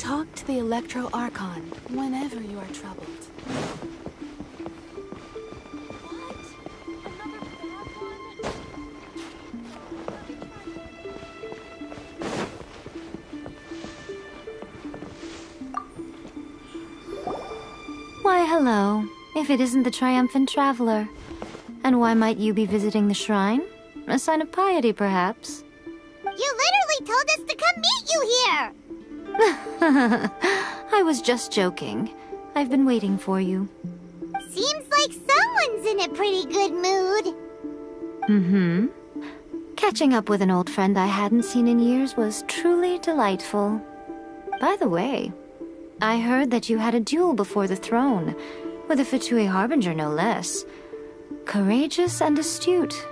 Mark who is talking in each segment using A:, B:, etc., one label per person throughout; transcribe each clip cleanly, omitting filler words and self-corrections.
A: Talk to the archon whenever you are troubled.
B: Why, hello. If it isn't the triumphant traveler. And why might you be visiting the shrine? A sign of piety, perhaps?
C: You literally told us to come meet you here!
B: I was just joking. I've been waiting for you.
C: Seems like someone's in a pretty good mood.
B: Mm-hmm. Catching up with an old friend I hadn't seen in years was truly delightful. By the way, I heard that you had a duel before the throne, with a Fatui Harbinger no less. Courageous and astute.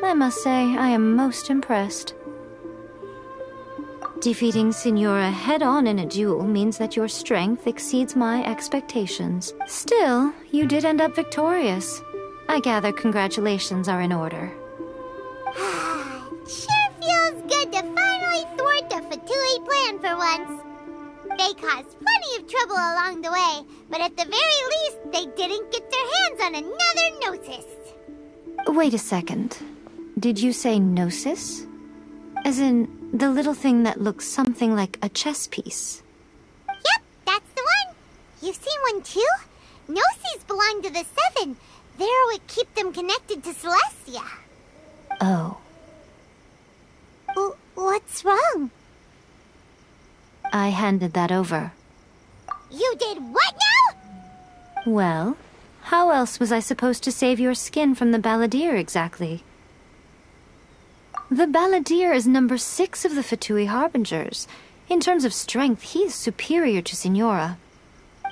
B: I must say, I am most impressed. Defeating Signora head-on in a duel means that your strength exceeds my expectations. Still, you did end up victorious. I gather congratulations are in order.
C: Sure feels good to finally thwart the Fatui plan for once. They caused plenty of trouble along the way, but at the very least, they didn't get their hands on another Gnosis.
B: Wait a second. Did you say Gnosis? As in, the little thing that looks something like a chess piece?
C: Yep, that's the one. You've seen one too? Gnosis belong to the Seven. They're what keep them connected to Celestia.
B: Oh.
C: What's wrong?
B: I handed that over.
C: You did what now?
B: Well, how else was I supposed to save your skin from the Balladeer exactly? The Balladeer is number 6 of the Fatui Harbingers. In terms of strength, he is superior to Signora.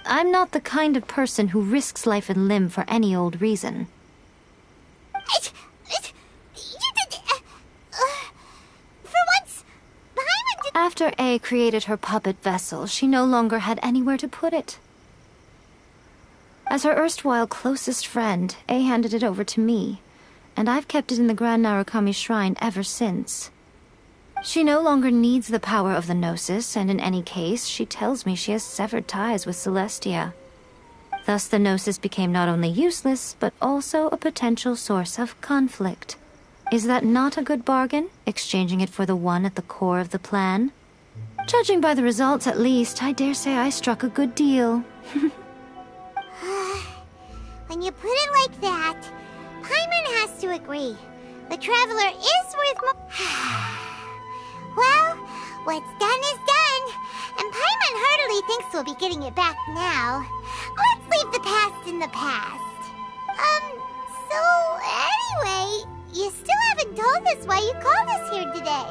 B: I'm not the kind of person who risks life and limb for any old reason.
C: For once, Paimon did...
B: After A created her puppet vessel, she no longer had anywhere to put it. As her erstwhile closest friend, A handed it over to me, and I've kept it in the Grand Narukami Shrine ever since. She no longer needs the power of the Gnosis, and in any case, she tells me she has severed ties with Celestia. Thus the Gnosis became not only useless, but also a potential source of conflict. Is that not a good bargain, exchanging it for the one at the core of the plan? Judging by the results at least, I dare say I struck a good deal.
C: When you put it like that, Paimon has to agree. The Traveler is worth more... Well, what's done is done, and Paimon heartily thinks we'll be getting it back now. Let's leave the past in the past. So anyway, you still haven't told us why you called us here today.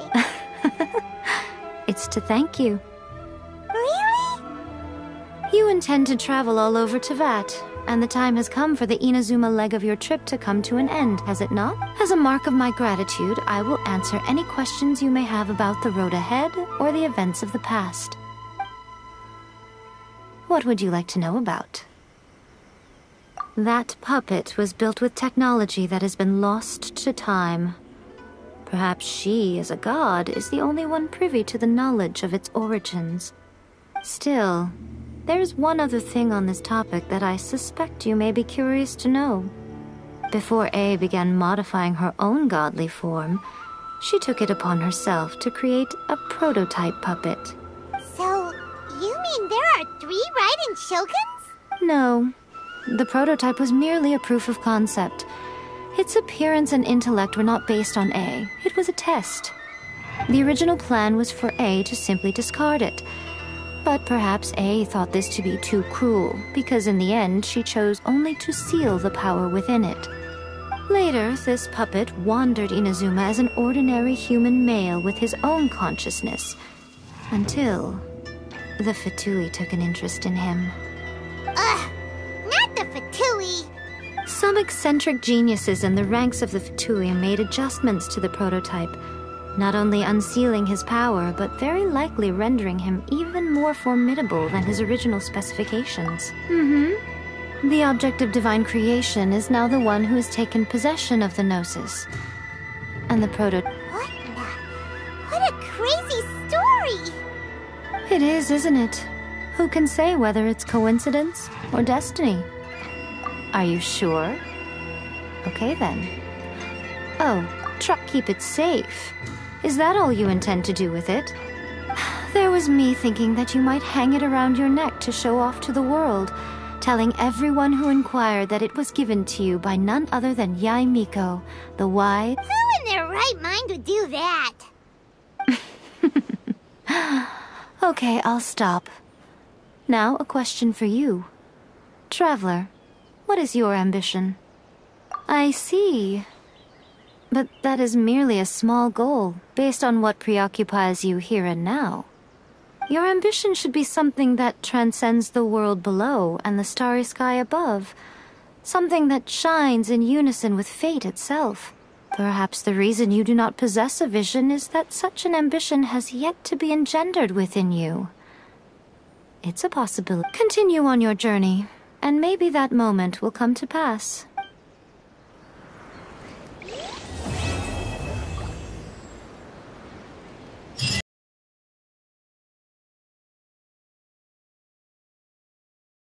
B: It's to thank you.
C: Really?
B: You intend to travel all over Teyvat, and the time has come for the Inazuma leg of your trip to come to an end, has it not? As a mark of my gratitude, I will answer any questions you may have about the road ahead or the events of the past. What would you like to know about? That puppet was built with technology that has been lost to time. Perhaps she, as a god, is the only one privy to the knowledge of its origins. Still, there's one other thing on this topic that I suspect you may be curious to know. Before A began modifying her own godly form, she took it upon herself to create a prototype puppet.
C: So, you mean there are 3 Raiden Shoguns?
B: No. The prototype was merely a proof of concept. Its appearance and intellect were not based on A. It was a test. The original plan was for A to simply discard it. But perhaps A thought this to be too cruel, because in the end she chose only to seal the power within it. Later, this puppet wandered Inazuma as an ordinary human male with his own consciousness, until the Fatui took an interest in him.
C: Ugh, not the Fatui!
B: Some eccentric geniuses in the ranks of the Fatui made adjustments to the prototype, not only unsealing his power, but very likely rendering him even more formidable than his original specifications. The object of divine creation is now the one who has taken possession of the Gnosis. And the
C: What a crazy story!
B: It is, isn't it? Who can say whether it's coincidence or destiny? Are you sure? Okay then. Oh, try to keep it safe. Is that all you intend to do with it? There was me thinking that you might hang it around your neck to show off to the world, telling everyone who inquired that it was given to you by none other than Yae Miko, the wise...
C: Who in their right mind would do that?
B: Okay, I'll stop. Now, a question for you. Traveler, what is your ambition? I see. But that is merely a small goal, based on what preoccupies you here and now. Your ambition should be something that transcends the world below and the starry sky above. Something that shines in unison with fate itself. Perhaps the reason you do not possess a vision is that such an ambition has yet to be engendered within you. It's a possibility. Continue on your journey, and maybe that moment will come to pass.